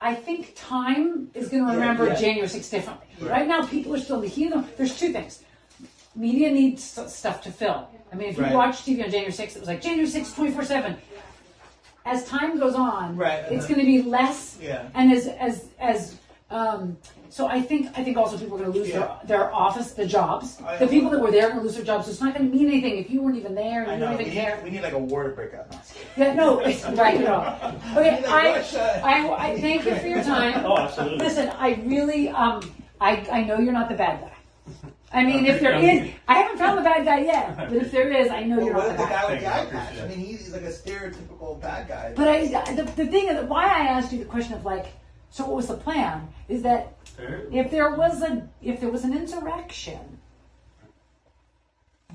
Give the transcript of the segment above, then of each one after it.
I think time is going to remember January 6th differently. Right now, people are still in the heat of them. There's two things. Media needs stuff to fill. I mean, if you watch TV on January 6th, it was like January 6th, 24/7. As time goes on, it's going to be less. And so I think also people are going to lose their office, the jobs. The people that were there are going to lose their jobs. So it's not going to mean anything if you weren't even there and you don't even care. We need like a war to break out. Yeah, no, it's right, you know. Okay, I thank you for your time. Oh, absolutely. Listen, I really, I know you're not the bad guy. I mean, if there is, I haven't found the bad guy yet, but if there is, I know you're not the bad guy. What if the guy with the eye patch? I mean, he's like a stereotypical bad guy. But the thing is, why I asked you the question of like, so what was the plan? Is that if there was an insurrection,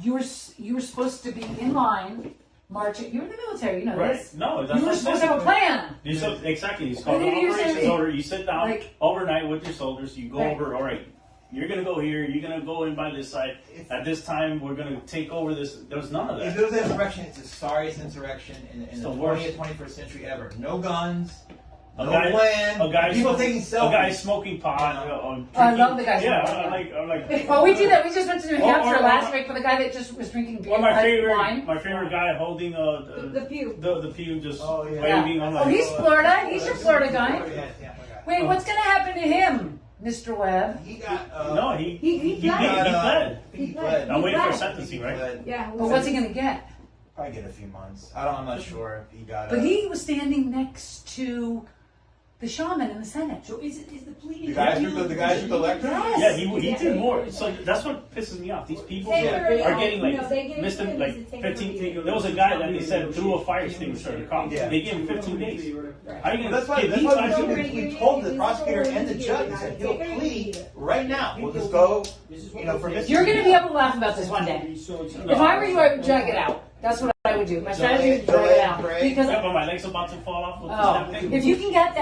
you were supposed to be in line. Marching, you're in the military, you know this. No, that's you were supposed to have a plan. Exactly. It's called an operations order. You sit down overnight with your soldiers. You go over. All right, you're gonna go here. You're gonna go in by this side. At this time, we're gonna take over this. There's none of that. If there was an insurrection, it's the sorriest insurrection in the 20th, 21st century ever. No guns. A guy smoking pot. I love the guy. Like. Well, we did that. We just went to New Hampshire last week for the guy that just was drinking beer. Well, my wine. favorite guy holding the pew. The pew just waving. I'm like, he's Florida. He's your Florida guy. Wait, what's going to happen to him, Mr. Webb? He got no. He pled. He pled. I'm waiting for sentencing, right? Yeah. But what's he going to get? Probably get a few months. I'm not sure if he got. But he was standing next to the shaman in the Senate. So is the plea? The guys with the lectern? Yes. Yeah, he did more. So that's what pisses me off. These people are getting like 15. There was a guy that they said threw a fire extinguisher at a cop. They gave him 15 days. How are you That's why we told the prosecutor and the judge. We said he'll plead right now. We'll just go, for Mr. You're going to be able to laugh about this one day. If I were you, I would drag it out. That's what I would do. My strategy is to drag it out because my legs are about to fall off. With if you can get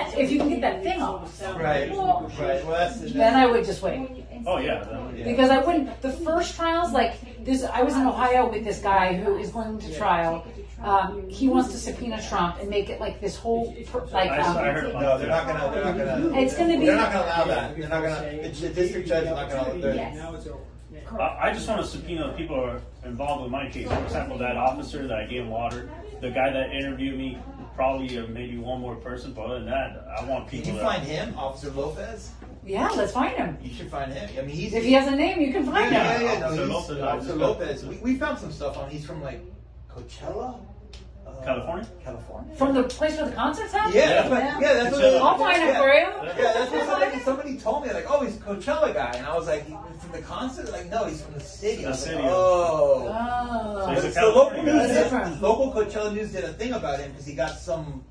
that thing off, right. Well, then I would just wait. Oh yeah. Because I wouldn't. The first trials, like this, I was in Ohio with this guy who is going to trial. He wants to subpoena Trump and make it like this whole like. No, they're not gonna. It's gonna be. They're not gonna allow that. They're not gonna. The district judge is not gonna. Now it's over. I just want to subpoena the people who are involved in my case. For example, that officer that I gave water, the guy that interviewed me, probably maybe one more person. But other than that, I want people. Did you find him, Officer Lopez? Yeah, let's find him. You should find him. I mean, if he has a name, you can find him. Yeah. No, Officer Lopez. We found some stuff on. He's from like Coachella. California? From the place where the concerts happen? Yeah, that's what I'll find him for you. Yeah, that's what somebody told me. Like, oh, he's a Coachella guy. And I was like, from the concert? Like, no, he's from the city. Oh. So local Coachella News did a thing about him because he got some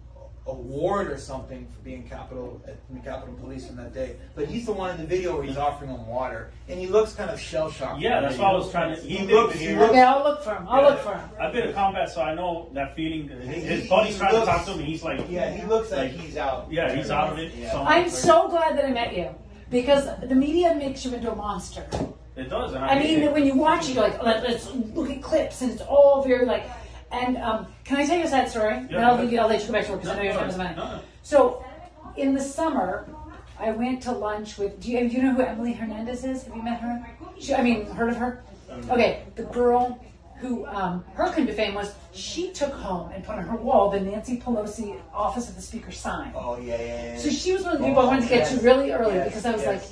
award or something for being Capitol Police from that day. But he's the one in the video where he's offering them water, and he looks kind of shell shocked. Yeah, that's why I was trying to. Okay, I'll look for him. I've been in combat, so I know that feeling. His buddy's trying to talk to him, and he's like, he looks like he's out. Yeah, he's out of it. Yeah. So I'm so glad that I met you because the media makes you into a monster. It does. I mean, when you watch it, you're like, let's look at clips, and it's all very like. And can I tell you a sad story? Yeah, then I'll let you go back to work because I know your time is money. So, in the summer, I went to lunch with. Do you know who Emily Hernandez is? Have you met her? Heard of her? Okay, the girl who her claim to fame was she took home and put on her wall the Nancy Pelosi Office of the Speaker sign. Oh yeah. So she was one of the people I wanted to get to really early because I was like,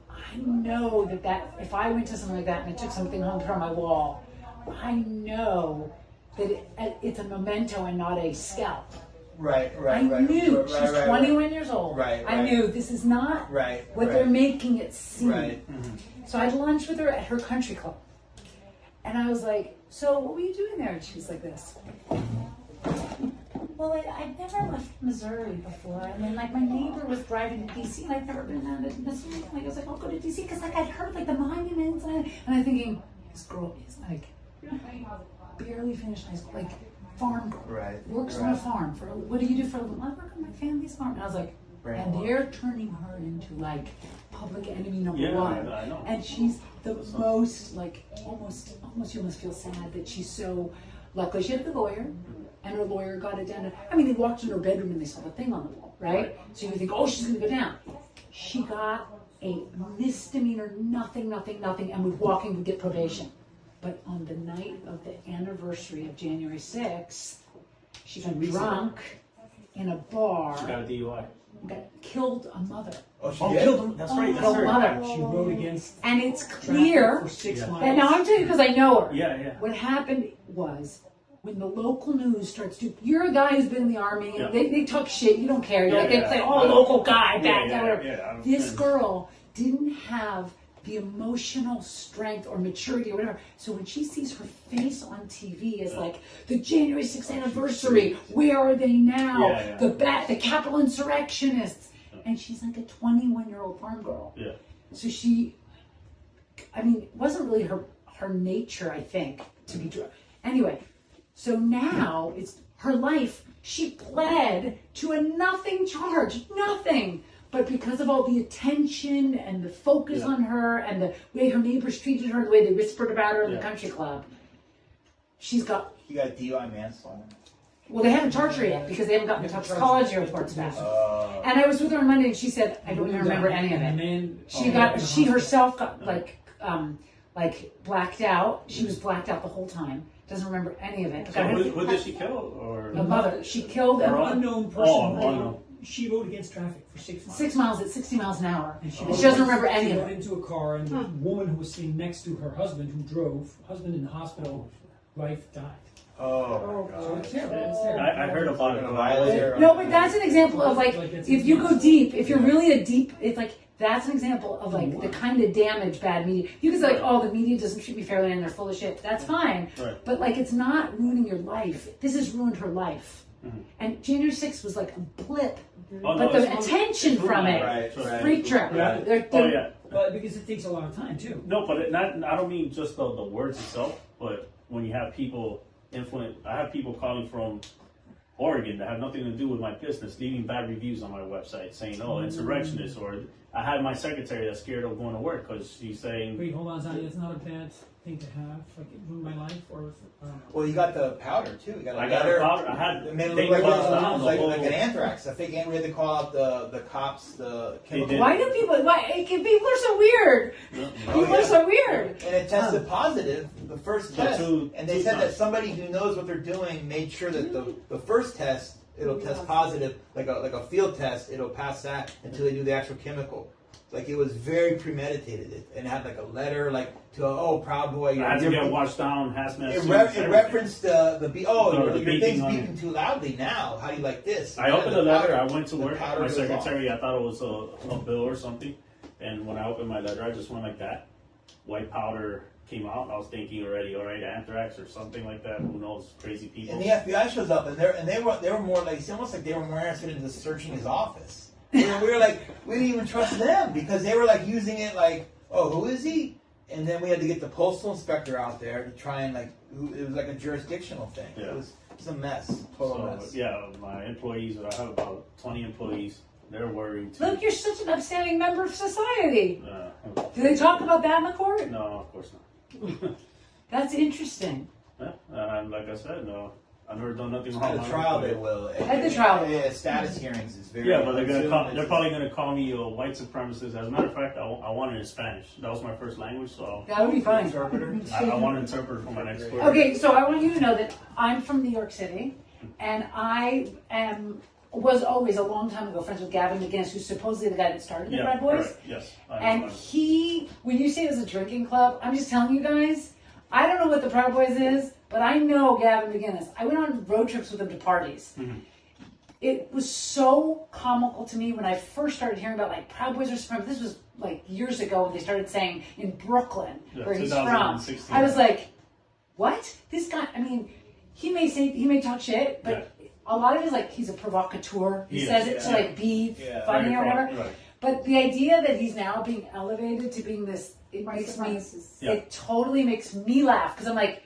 I know that if I went to something like that and I took something home from my wall, I know that it's a memento and not a scalp. Right. I knew she's 21 years old. I knew this is not what they're making it seem. So I had lunch with her at her country club. And I was like, so what were you doing there? And she was like this. Well, I'd never left Missouri before. And then, my neighbor was driving to D.C. and I'd never been down to Missouri. And I was like, I'll go to D.C. because, I'd heard, the monuments. And I'm thinking, this girl is, barely finished high school, farm girl. Works on a farm. What do you do for a living? I work on my family's farm. And I was like, and they're turning her into public enemy number one. I know. And she's the most almost you almost feel sad that she's so. Luckily, she had the lawyer, and her lawyer got it down. They walked in her bedroom and they saw the thing on the wall. right? So you think, oh, she's gonna go down. She got a misdemeanor, nothing, and would get probation. But on the night of the anniversary of January 6th, she got drunk in a bar. She got a DUI. Killed a mother. Oh, she Killed did? him. That's right. That's Killed her. mother. She rode against And it's traffic clear. for 6 Yeah. miles. And now I'm telling you because I know her. Yeah. What happened was when the local news starts to, you're a guy who's been in the army, Yeah. they talk shit, you don't care. You're Yeah, like, yeah. they say, oh, local guy, Yeah, bad guy, yeah, whatever. yeah, I'm This friends. girl didn't have the emotional strength or maturity or whatever. So when she sees her face on TV as like the January 6th anniversary, where are they now? Yeah. The Capitol insurrectionists. And she's like a 21-year-old farm girl. Yeah. So it wasn't really her nature, I think, to be drunk. Anyway, so now it's her life. She pled to a nothing charge, nothing. But because of all the attention and the focus on her and the way her neighbors treated her, the way they whispered about her in the country club, You got DUI manslaughter. well, they haven't charged her yet because they haven't gotten the toxicology reports back. And I was with her on Monday and she said, I don't even remember any of it. She herself got like blacked out. She was blacked out the whole time. Doesn't remember any of it. So who did she kill? Or A mother. She killed An a unknown person. unknown. She rode against traffic for 6 miles. 6 miles at 60 miles an hour. And she doesn't remember any She of got it. into a car, and the woman who was sitting next to her husband, who drove, husband in the hospital, wife died. Oh, my So God. it's terrible. It's terrible. I heard about it. Violator. No, but that's an example of like, Like it's if you go intense. deep, if you're really a deep, it's like, that's an example of like the kind of damage bad media. You can say like, oh, the media doesn't treat me fairly and they're full of shit. That's fine. Right. But like, it's not ruining your life. This has ruined her life. And January 6th was like a blip. Oh, But no, the attention from it, Right. freak trip. Yeah. Oh yeah. But because it takes a lot of time too. No, but I don't mean just the words itself, but when you have people I have people calling from Oregon that have nothing to do with my business, leaving bad reviews on my website, saying, "Oh, insurrectionist," or I had my secretary that's scared of going to work because she's saying, Wait, hold on, Sonny. That's not a bad thing to have. Like it ruined my life, or Well, you got the powder too. You got a "I got letter. a powder." I had It made it they look like, closed down the like whole. an anthrax. I think we had to call out the cops, the chemical. did. Why do people, people are so weird. People are so weird. And it tested positive the first test, two and they said that times. somebody who knows what they're doing made sure that the first test it'll test positive, like a field test, it'll pass that until they do the actual chemical. Like it was very premeditated, and it had like a letter like to Proud Boy. I had to get washed down, hazmat It, suits, it everything. referenced the The your thing's beeping on beeping too loudly now. How do you like this? I opened the letter. I went to the work. powder My goes off. secretary, I thought it was a bill or something. And when I opened my letter, I just went like that. White powder came out. I was thinking already, all right, anthrax or something like that. Who knows? Crazy people. And the FBI shows up, and they were more like, it's almost like they were more interested in just searching his office. We were like, we didn't even trust them because they were like using it like, oh, who is he? And then we had to get the postal inspector out there to try and like, it was like a jurisdictional thing. Yeah. It was a mess, total So, mess. yeah, my employees, I have about 20 employees. They're worried too. Look, you're such an upstanding member of society. Uh, Do they talk about that in the court? no, of course not. That's interesting. Yeah, and like I said, no, I've never done nothing At wrong. the trial, they will. At the trial, they will. Yeah, status hearings is very. Yeah, but they're soon they're it's- probably gonna call me a white supremacist. As a matter of fact, I want it in Spanish. That was my first language, so That would be fine. Interpreter. I want to interpret for my next word. Okay, so I want you to know that I'm from New York City, and was always a long time ago friends with Gavin McGinnis, who's supposedly the guy that started the Proud Boys. correct, yes. I And understand. when you say it was a drinking club, I'm just telling you guys, I don't know what the Proud Boys is, but I know Gavin McGinnis. I went on road trips with him to parties. Mm-hmm. It was so comical to me when I first started hearing about like Proud Boys are supreme. This was like years ago when they started saying in Brooklyn, Yeah, where he's from. 2016. I was like, what? This guy, I mean, he may talk shit, but a lot of it is like he's a provocateur. He He says is, it to yeah. like be Yeah. funny Very or whatever. right. But the idea that he's now being elevated to being this, it makes me, Yeah. it totally makes me laugh because I'm like